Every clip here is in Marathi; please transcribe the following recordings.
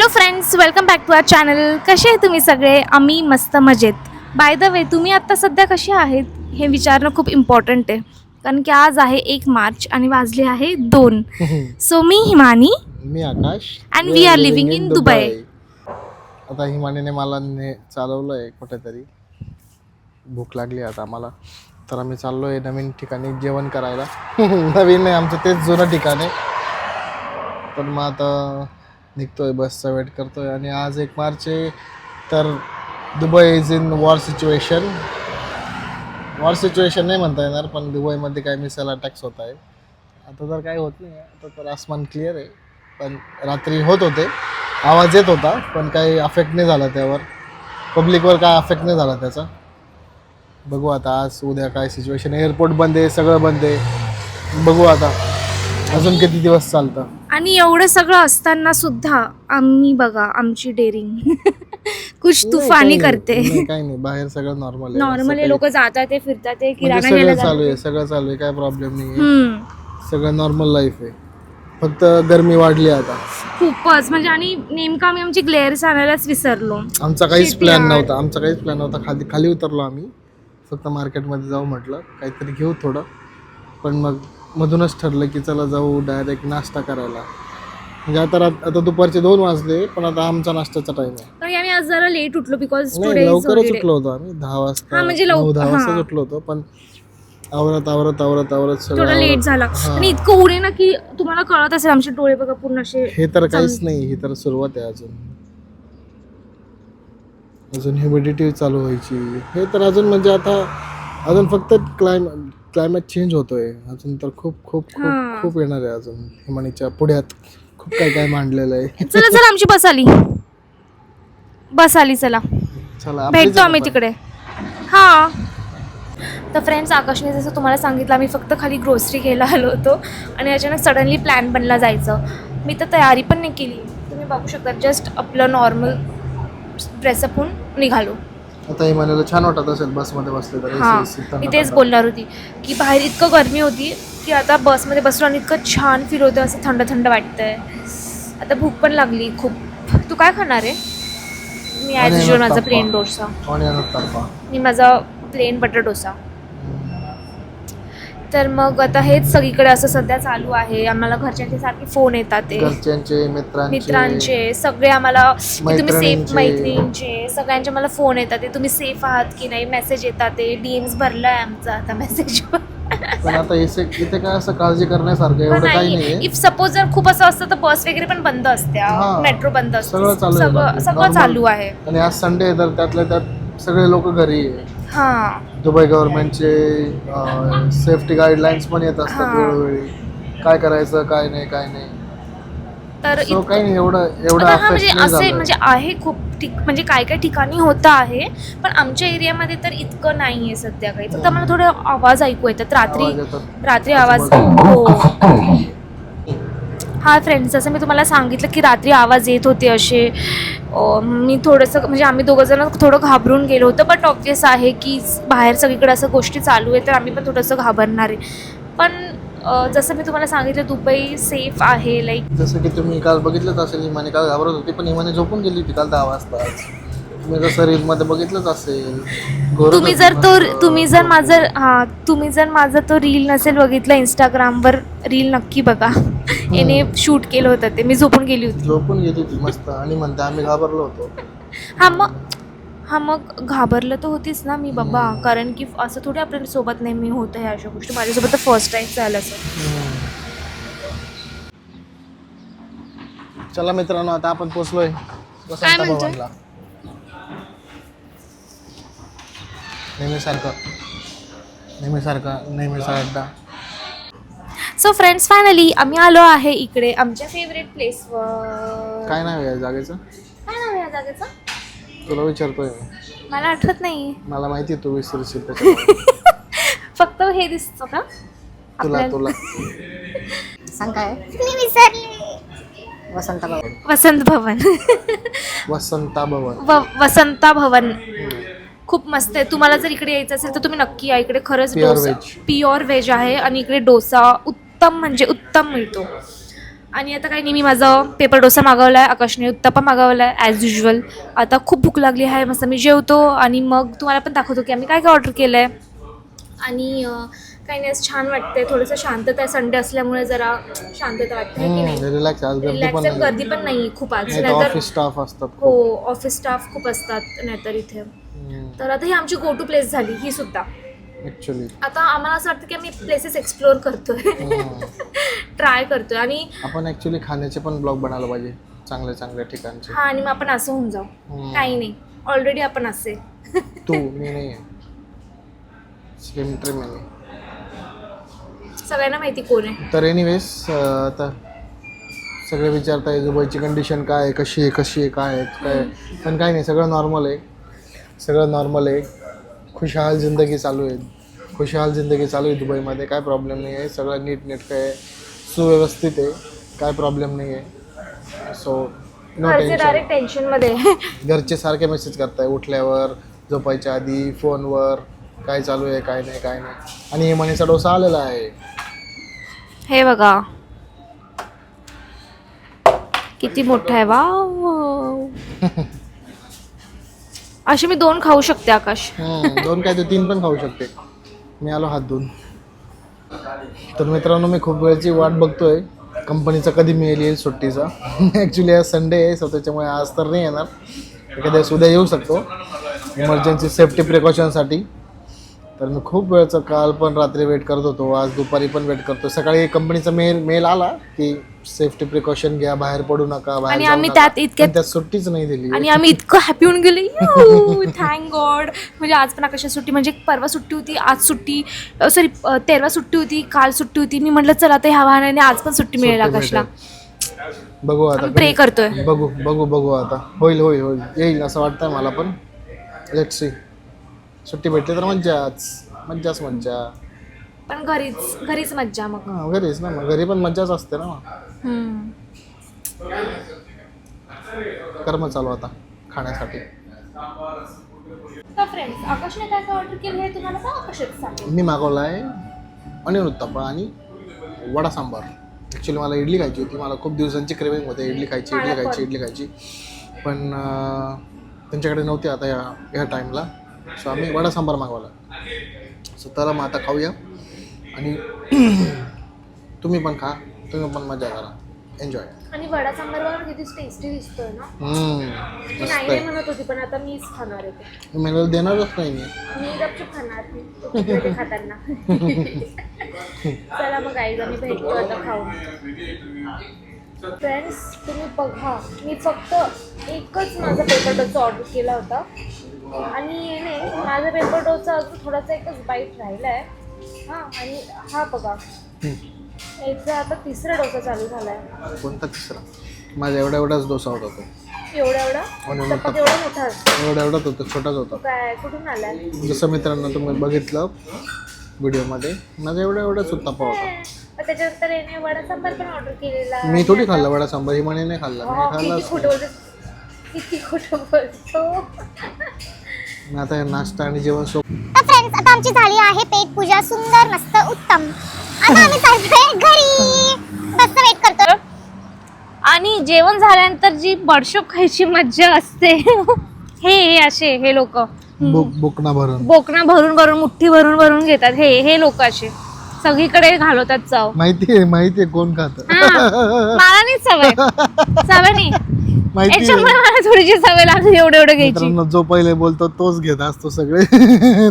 Hello friends, welcome back to our channel. कसे आहे तुम्ही सगळे? आम्ही मस्त मजेत. बाय द वे, तुम्ही आत्ता सध्या कसे आहेत हे विचारणं खूप इम्पॉर्टंट आहे, कारण की आज आहे 1 मार्च आणि वाजले आहे 2. सो मी हिमानी, मी Aakash, and we are living in Dubai. आता हिमानीने मला चालवलंय कुठेतरी. भूक लागली आता आम्हाला, तर आम्ही चाललोय नवीन ठिकाणी जेवण करायला. नवीन नाही, आमचं तेच जुनं ठिकाण आहे. पण मग आता निघतोय, बसचा वेट करतोय. आणि आज 1 मार्च आहे, तर Dubai is in war situation. War situation नाही म्हणता येणार, पण दुबईमध्ये काही मिसाईल अटॅक्स होत आहे. आता तर काही होत नाही, आता तर आसमान क्लिअर आहे. पण रात्री होत होते, आवाज येत होता, पण काही अफेक्ट नाही झाला त्यावर, पब्लिकवर काय अफेक्ट नाही झाला त्याचा. बघू आता आज उद्या काय सिच्युएशन. एअरपोर्ट बंद आहे, सगळं बंद आहे. बघू आता अजून किती दिवस चालतं. आणि एवढं सगळं असताना सुद्धा आम्ही बघा आमची डेअरिंग कुछ तुफानी करते. काही नाही, बाहेर सगळं नॉर्मल आहे. नॉर्मली लोक जातात ते फिरतात ते किराणा सगळं घ्यायला चालू आहे, सगळं चालू आहे, काय प्रॉब्लेम नाही आहे. सगळं नॉर्मल लाईफ आहे. फक्त गरमी वाढली आता खूपच. म्हणजे आणि नेमकं आम्ही आमची ग्लेअर्स आणायलाच विसरलो. आमचा काहीच प्लॅन नव्हता. खाली उतरलो आम्ही, फक्त मार्केटमध्ये जाऊ म्हटलं, काहीतरी घेऊ थोडं. पण मग मधूनच ठरलं की चला जाऊ डायरेक्ट नाश्ता करायला. म्हणजे आता दुपारचे 2 वाजले, पण आता आमचा नाश्त्याचा टाइम आहे. कारण आम्ही आज जरा लेट उठलो बिकॉज नाही, लवकरच उठलो होतो आम्ही. 10 वाजता, म्हणजे 9-10 वाजता उठलो होतो. पण आवरत थोडा लेट झाला. आणि इतकं ऊन आहे ना की तुम्हाला कळत असेल, आमचे डोळे बघा पूर्ण असे. हे तर काहीच नाही, ही तर सुरुवात आहे. अजून ह्युमिडिटी चालू व्हायची. हे तर अजून म्हणजे आता अजून फक्त क्लायमेट चेंज होतोय. अजून तर खूप येणार आहे. अजून हिमानीच्या पुढ्यात खूप काय मांडलेलं आहे. चला आमची बस आली. चला भेटतो आम्ही तिकडे. हा, तर फ्रेंड्स, आकाशने जसं तुम्हाला सांगितलं, आम्ही फक्त खाली ग्रोसरी घ्यायला आलो होतो आणि अचानक सडनली प्लॅन बनला जायचं. मी तर तयारी पण नाही केली, तुम्ही बघू शकता. जस्ट आपलं नॉर्मल ड्रेसअप होऊन निघालो. आता हिमानीला छान वाटत असेल बसमध्ये बसले तर. हां, मी तेच बोलणार होती की बाहेर इतकं गरमी होती की आता बसमध्ये बसलो आणि इतकं छान फील होतं, असं थंड थंड वाटतंय. आता भूक पण लागली खूप. तू काय खाणार आहे? मी ॲज युजल माझा प्लेन डोसा. मी माझा प्लेन बटर डोसा. तर मग आता हेच सगळीकडे असं सध्या चालू आहे. आम्हाला घरच्यांचे सारखे फोन येतात, ते घरच्यांचे, मित्रांचे सगळे आम्हाला, की तुम्ही सेफ, मैत्रिणींचे सगळ्यांचे मला फोन येतात, ते तुम्ही सेफ आहात की नाही, मेसेज येतात, ते DMs भरलाय आमचा आता मेसेजवर. पण आता इथे काय असं काळजी करण्यासारखं एवढं काही नाहीये. इफ सपोज जर खूप असं असतं तर बस वगैरे पण बंद असत्या, मेट्रो बंद असते, सगळं चालू आहे. आणि आज संडे आहे, तर त्यातल्या त्यात सगळे लोक घरी आहे. हां, दुबई गव्हर्नमेंटचे सेफ्टी गाईडलाईन्स पण येत असतात वेळोवेळी, काय करायचं काय नाही. तर काही नाही एवढं म्हणजे असे म्हणजे आहे खूप म्हणजे काय ठिकाणी होतं आहे, पण आमच्या एरियामध्ये तर इतकं नाही आहे सध्या काही. फक्त मला थोडे आवाज ऐकू येतात रात्री आवाज. हो हा फ्रेंड्स, जसं मी तुम्हाला सांगितलं की रात्री आवाज येत होते असे. मी थोडंसं म्हणजे आम्ही दोघंजण थोडं घाबरून गेलो होतं. बट ऑब्वियस आहे की बाहेर सगळीकडे असं गोष्टी चालू आहे, तर आम्ही पण थोडंसं घाबरणार आहे. पण जसं मी तुम्हाला सांगितलं, दुबई सेफ आहे. लाईक जसं की तुम्ही काल बघितलंच असेल, हिमानी काल घाबरत होती, पण हिमानी झोपून गेली होती काल 10 वाजता. तुम्ही जसं रीलमध्ये बघितलंच असेल. तुम्ही जर माझा तो रील नसेल बघितला इंस्टाग्रामवर, रील नक्की बघा. याने शूट केलं होतं ते. मी झोपून गेली होती मस्त. आणि म्हणते आम्ही घाबरलो होतो. हा मग घाबरलं तर होतीच ना मी बाबा, कारण की असं थोडी आपल्या सोबत नेहमी होतं ह्या अशा गोष्टी. माझ्यासोबत तर फर्स्ट टाइम झालं असं. चला मित्रांनो, आता आपण पोचलोय वसंत भवनला. नेहमीसारखा. सो फ्रेंड्स, फायनली आम्ही आलो आहे इकडे आमच्या फेवरेट प्लेसवर. काय नाव आहे या जागेचं? तुला विचारतोय मी. मला आठवत नाही. मला माहिती आहे तू विसरशील. फक्त हे दिसतं का तुला सांग काय? मी विसरले. वसंता भवन खूप मस्त आहे. तुम्हाला जर इकडे यायचं असेल तर तुम्ही नक्की या इकडे. खरंच डोसा प्युअर व्हेज आहे आणि इकडे डोसा उत्तम म्हणजे उत्तम मिळतो. आणि आता काही नाही, मी माझा पेपर डोसा मागवला आहे, आकाशने उत्तप्पा मागवला आहे ॲज युजल. आता खूप भूक लागली आहे, मस्त मी जेवतो आणि मग तुम्हाला पण दाखवतो की आम्ही काय काय ऑर्डर केलं आहे. आणि काही नाही, छान वाटते, थोडंसं शांतता आहे, संडे असल्यामुळे जरा शांतता वाटते की नाही. रिलॅक्स, आज गर्दी रिलॅक्स पण आहे, नाही. गर्दी पण नाही खूप आज, नाही तर नाहीतर ऑफिस स्टाफ असतात हो खूप. ऑफिस स्टाफ खूप असतात नाहीतर इथे. तर आता ही आमची गो टू प्लेस झाली ही सुद्धा. ऍक्च्युली आता आम्हाला असं वाटतं की आम्ही प्लेसेस एक्सप्लोअर करतोय, ट्राय करतोय. आणि आपण ऍक्च्युली खाण्याचे पण ब्लॉग बनायला पाहिजे, चांगल्या चांगल्या ठिकाणचे. हा, आणि मग आपण असं होऊन जाऊ. काही नाही, ऑलरेडी आपण असे. तू, मी नाही आहे, स्लिम ट्रिम आहे. सगळ्यांना माहिती कोण आहे. तर एनिवेज आता सगळे विचारताय दुबईची कंडिशन काय आहे, कशी आहे, काय आहे काय. पण काही नाही, सगळं नॉर्मल आहे. खुशहाल जिंदगी चालू आहे दुबईमध्ये. काय प्रॉब्लेम नाही आहे, सगळं नीटनेटकं आहे, सुव्यवस्थित आहे, काय प्रॉब्लेम नाही आहे. सो नो घरचे टेन्शन. डायरेक्ट टेन्शनमध्ये. घरचे सारखे मेसेज करताय उठल्यावर, झोपायच्या आधी, फोनवर, काय चालू आहे, काय नाही. आणि हिमानीचा डोसा आलेला आहे. हे बघा किती मोठा आहे, वाव. असे मी 2 खाऊ शकते आकाश. 2 काय ते 3 पण खाऊ शकते. मी आलो हात धुवून. तर मित्रांनो, मी खूप वेळची वाट बघतोय कंपनीचा कधी येईल सुट्टीचा. ॲक्च्युली आज संडे आहे, सो त्याच्यामुळे आज तर नाही येणार, एखाद्या उद्या येऊ शकतो इमर्जन्सी सेफ्टी प्रिकॉशनसाठी. तर मी खूप वेळचं काल पण रात्री वेट करत होतो, आज दुपारी पण वेट करतो. सकाळी कंपनीचा मेल आला की सेफ्टी प्रिकॉशन घ्या, बाहेर पडू नका, बाहेर आणि जाऊ आम्ही नका. त्यात इतक्यात पण त्यात सुट्टीच नाही दिली. आणि आम्ही इतकं हॅपी होऊन गेले, थँक गॉड. म्हणजे आज पण आकाशात सुट्टी, म्हणजे परवा सुट्टी होती, आज सुट्टी, सॉरी 13 सुट्टी होती, काल सुट्टी होती. मी म्हटलं चला आता ह्या वाहनाने आज पण सुट्टी मिळेल आकाशला. बघू आता, प्रे करतोय. बघू आता. होईल येईल असं वाटतंय मला पण. Let's see. सुट्टी भेटली तर मज्जाच. पण घरीच मज्जा मग. हां, घरीच ना, मग घरी पण मज्जाच असते ना मग. कर्म चालू आता खाण्यासाठी. तर फ्रेंड्स, आकाशने काय काय ऑर्डर केलं हे तुम्हाला का आकाशात सांगेल. मी मागवला आहे अनियन उत्तप्पा आणि वडा सांबार. ॲक्च्युली मला इडली खायची होती, मला खूप दिवसांची क्रेविंग होते इडली खायची. पण त्यांच्याकडे नव्हती आता ह्या टाईमला. सो आम्ही वडा सांबार मागवला. सो तर मग आता खाऊया. आणि तुम्ही पण खा, तुम्ही पण मजा करा, एन्जॉय. आणि वडा सांबार बघा किती टेस्टी दिसतोय ना. मी मस्त नाही आहे. म्हणत होती, पण आता मीच खाणार आहे ते. मला देणारच नाही मी. मी गपचूप खाणार ते खाताना. चला मग गाईज, आम्ही भेटतो आता खाऊन. फ्रेंड्स, तुम्ही बघा, मी फक्त एकच माझा पेपर डोसा ऑर्डर केला होता. आणि येणे माझा पेपर डोसा अजून थोडासा एकच बाईट राहिला आहे. हां, आणि हा बघा, याचा आता 3रा डोसा चालू झाला आहे. कोणता 3रा? माझा एवढाच डोसा होता तो. एवढा चपात एवढा मोठा असतो. एवढाच होता, छोटाच होता. काय कुठून आलाय? जसं मित्रांनो तुम्ही बघितलं व्हिडिओमध्ये, माझा एवढाच उत्तप्पा होता. त्याच्यानंतर याने वडा सांबार पण ऑर्डर केलेला. मी थोडी खाल्ला वडा सांबार, ही म्हणे नाही खाल्ला. मी किती खोटं बोलतो. आता नाश्ता आणि जेवण तर फ्रेंड्स, आता आमची झाली आहे पेट पूजा, सुंदर मस्त उत्तम. आता आम्ही चाललोय घरी, बस वेट करतो. आणि जेवण झाल्यानंतर जी बडशोप खायची मज्जा असते, हे लोक बोकना भरून मुठ्ठी भरून घेतात. हे लोक असे सगळीकडे घालवतात चव. माहितीये कोण खात. मला नाही सवय नाही. माहिती याच्यामुळे मला थोडीशी सवय लागली एवढं घ्यायची. मित्रांनो, जो पहिले बोलतो तोच घेत असतो सगळे.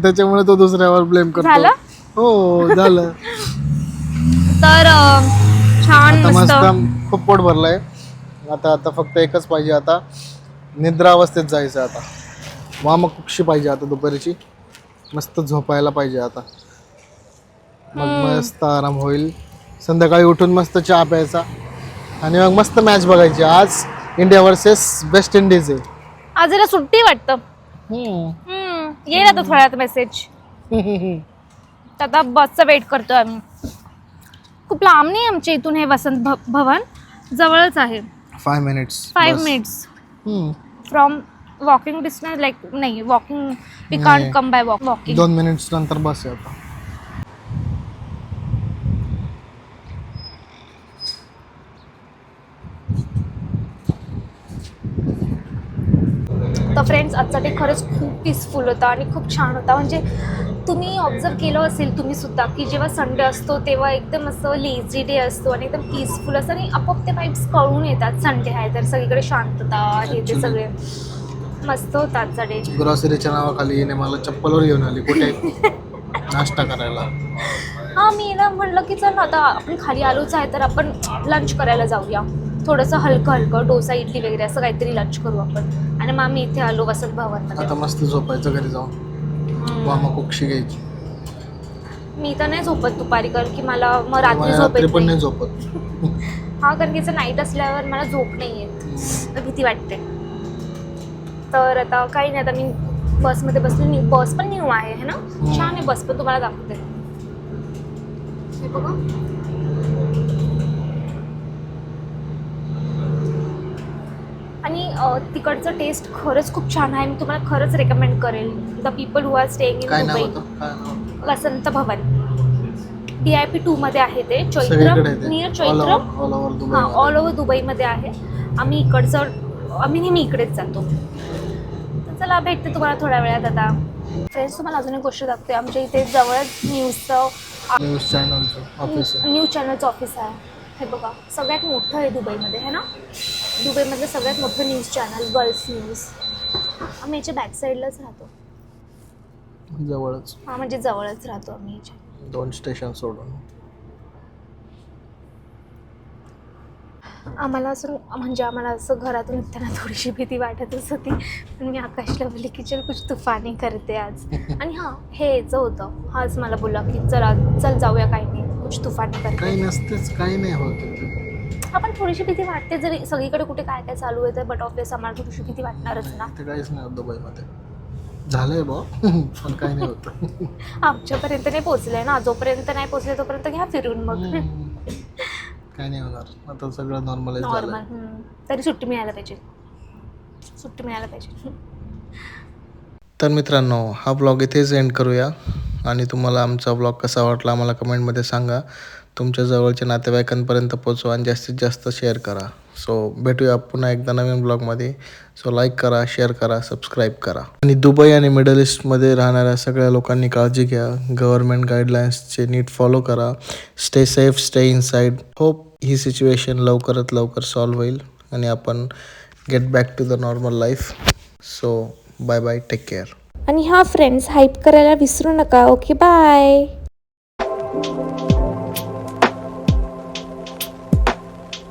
त्याच्यामुळे तो दुसऱ्यावर ब्लेम करतो. झालं? हो, झालं. तर छान आता मस्त मस्त खूप पोट भरलंय. आता फक्त एकच पाहिजे, आता निद्रावस्थेत जायचं. आता वामकुक्षी पाहिजे आता दुपारीची, मस्त झोपायला पाहिजे आता. मग मस्त आराम होईल. संध्याकाळी उठून मस्त चहा प्यायचा आणि मग मस्त मॅच बघायची. आज इंडिया वर्सेस वेस्ट इंडिज आहे. आज जरा सुट्टी वाटतं. येईल आता थोड्यात मेसेज. आता बसचा वेट करतोय आम्ही. खूप लांब नाही आमच्या इथून हे वसंत भवन, जवळच आहे. 5 minutes from walking distance, like नाही walking, we can't come by walking. 2 minutes नंतर बस आहे आता. तर फ्रेंड्स आजचा डे खरंच खूप पीसफुल होता आणि खूप छान होता. म्हणजे तुम्ही ऑब्झर्व केलं असेल तुम्ही सुद्धा की जेव्हा संडे असतो तेव्हा एकदम असं लेझी डे असतो आणि एकदम पीसफुल असं आणि आपोआप ते वाईब्स कळून येतात. संडे आहे तर सगळीकडे शांतता हे ते Actually. सगळे मस्त होता आजचा डे. ग्रॉसरीच्या नावाखाली येणे मला चप्पलवर घेऊन आली कुठे नाश्ता करायला. हां मी ना म्हणलं की चल आता आपण खाली आलोच आहे तर आपण लंच करायला जाऊया. थोडंसं हलकं हलकं डोसा इडली वगैरे असं काहीतरी लंच करू आपण. आणि मग आम्ही इथे आलो वसंत भवनमध्ये. आता मस्त झोपायचं घरी जाऊन वामा कुक्षी घ्यायची. मी तर नाही झोपत दुपारी कारण की मला मग रात्री मला झोप रात्री येत पण नाही. नाही झोपत. हा कारण की नाईट असल्यावर मला झोप नाही येत, भीती वाटते. तर आता काही नाही, आता मी बसमध्ये बसले. बस पण न्यू आहे है ना, छान आहे बस पण. तुम्हाला दाखवते हे बघा. आणि तिकडचं टेस्ट खरंच खूप छान आहे. मी तुम्हाला खरंच रेकमेंड करेल. The people who are staying in काय नाव दुबई. होतं? काय नाव? वसंत भवन DIP 2 मध्ये आहे ते. चैत्र सगळीकडे आहे ते. नियर All चैत्र. over- all over दुबई हां मध्ये. ऑल ओव्हर दुबईमध्ये आहे. आम्ही नेहमी इकडेच जातो. तर चला भेटते तुम्हाला थोड्या वेळात. आता फ्रेंड्स तुम्हाला अजून एक गोष्ट दाखवते. आमच्या इथे जवळच न्यूजचं न्यूज चॅनलचं ऑफिस आहे. न्यूज चॅनलचं ऑफिस आहे. हे बघा सगळ्यात मोठं आहे दुबईमध्ये है ना. दुबईमधलं सगळ्यात मोठं न्यूज चॅनल गल्फ न्यूज. आम्ही याच्या बॅक साईडलाच राहतो. जवळच हां म्हणजे जवळच राहतो आम्ही याच्या. 2 स्टेशन सोडून. आम्हाला असं घरातून निघताना थोडीशी भीती वाटतच होती. पण मी आकाशला बोलली की चल कुछ तुफानी करते आज. आणि हां हे यायचं होतं. हाच मला बोलला की चल जाऊया, काही नाही कुछ तुफानी करते. काही नसतेच, काही नाही होत. आपण थोडीशी भीती वाटते जरी सगळीकडे कुठे काय काय चालू आहे तर. बट ऑफिस आम्हाला थोडीशी भीती वाटणारच ना. ते काहीच नाही होत दुबईमध्ये. झालंय बा पण काही नाही होत. आमच्यापर्यंत नाही पोहोचले ना. जोपर्यंत नाही पोहोचले तोपर्यंत घ्या फिरून मग. काही नाही होणार. आता सगळं नॉर्मलाइज नॉर्मल. झालंय. तरी सुट्टी मिळायला पाहिजे. तर मित्रांनो हा ब्लॉग इथेच एंड करूया. आणि तुम्हाला आमचा ब्लॉग कसा वाटला आम्हाला कमेंटमध्ये सांगा. तुमच्या जवळच्या नातेवाईकांपर्यंत पोचवा आणि जास्तीत जास्त शेअर करा. सो भेटूया पुन्हा एकदा नवीन ब्लॉगमध्ये. सो लाईक करा, शेअर करा, सबस्क्राईब करा. आणि दुबई आणि मिडल ईस्टमध्ये राहणाऱ्या सगळ्या लोकांनी काळजी घ्या. गव्हर्नमेंट गाईडलाईन्सचे नीट फॉलो करा. Stay safe, stay inside. Hope ही सिच्युएशन लवकरात लवकर सॉल्व्ह होईल आणि आपण get back to the normal life. So bye bye, take care. आणि हा फ्रेंड्स हाईप करायला विसरू नका. Okay bye.